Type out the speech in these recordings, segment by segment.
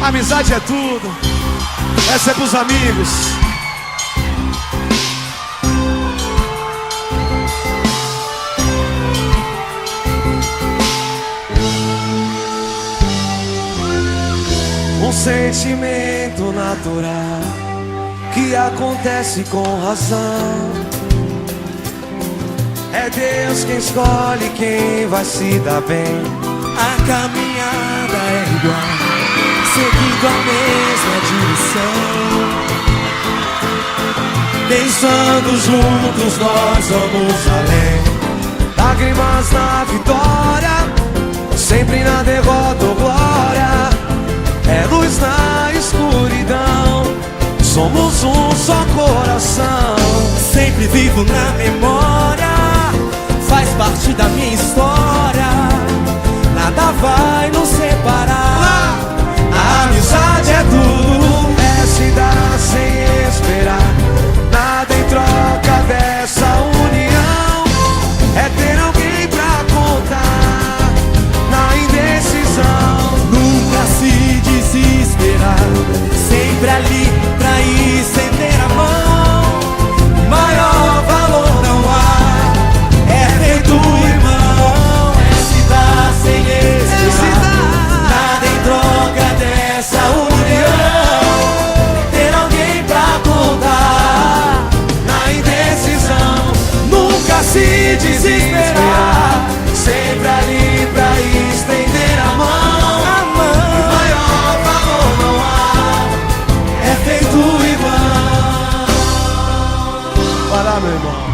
Amizade é tudo. Essa é pros amigos. Um sentimento natural que acontece com razão. É Deus quem escolhe quem vai se dar bem. A caminhada é igual, seguindo a mesma direção. Pensando juntos nós vamos além. Lágrimas na vitória, sempre na derrota ou glória. É luz na escuridão, somos um só coração. Sempre vivo na memória, faz parte da minha história. Nada vai nos separar. A amizade é tudo, é se dar sem esperar. Nada em troca dessa união, é ter alguém pra contar na indecisão. Nunca se desesperar, sempre ali pra estender a mão. Maior valor não há, é feito irmão. É se dar sem esperar, nada em troca dessa união. Ter alguém pra contar Na indecisão, nunca se desesperar, sempre ali pra estender a mão. Maior valor não há, é feito irmão. vai lá, meu irmão.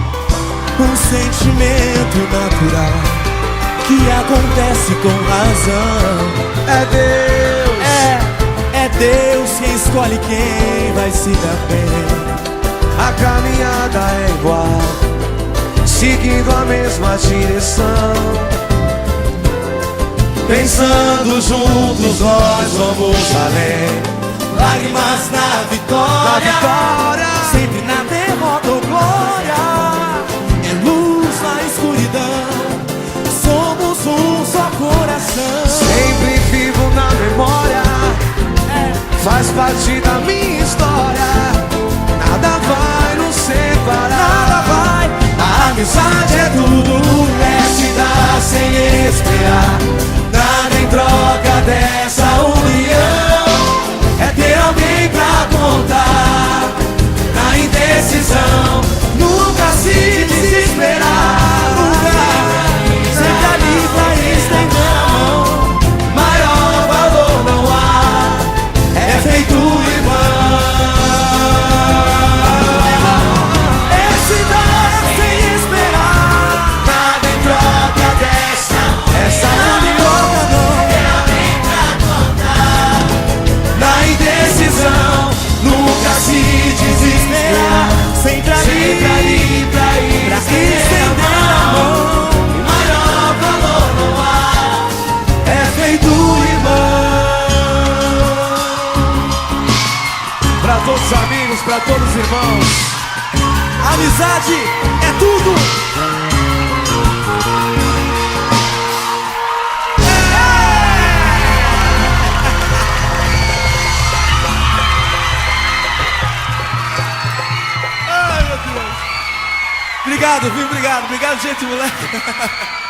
Um sentimento natural que acontece com razão. É Deus, É Deus quem escolhe quem vai se dar bem. a caminhada é igual, seguindo a mesma direção. Pensando juntos nós vamos além. Lágrimas na vitória, Na vitória, sempre na derrota ou glória. É luz na escuridão, somos um só coração. sempre vivo na memória, faz parte da minha história. Nada vai nos separar. Nada vai. A amizade é tudo, é se dar sem esperar. Nada em troca dessa união, é ter alguém pra contar na indecisão. Nunca se desesperar, Sempre ali pra estender a mão. maior valor não há, é feito irmão. É se dar sem esperar, Nada em troca dessa união, na indecisão. Nunca se desesperar, sempre sempre ali ali pra estender a mão. maior valor não há, é feito irmão. Pra todos os amigos, pra todos os irmãos. Amizade é tudo. Ai, meu Deus. Obrigado, viu? Obrigado, gente, moleque.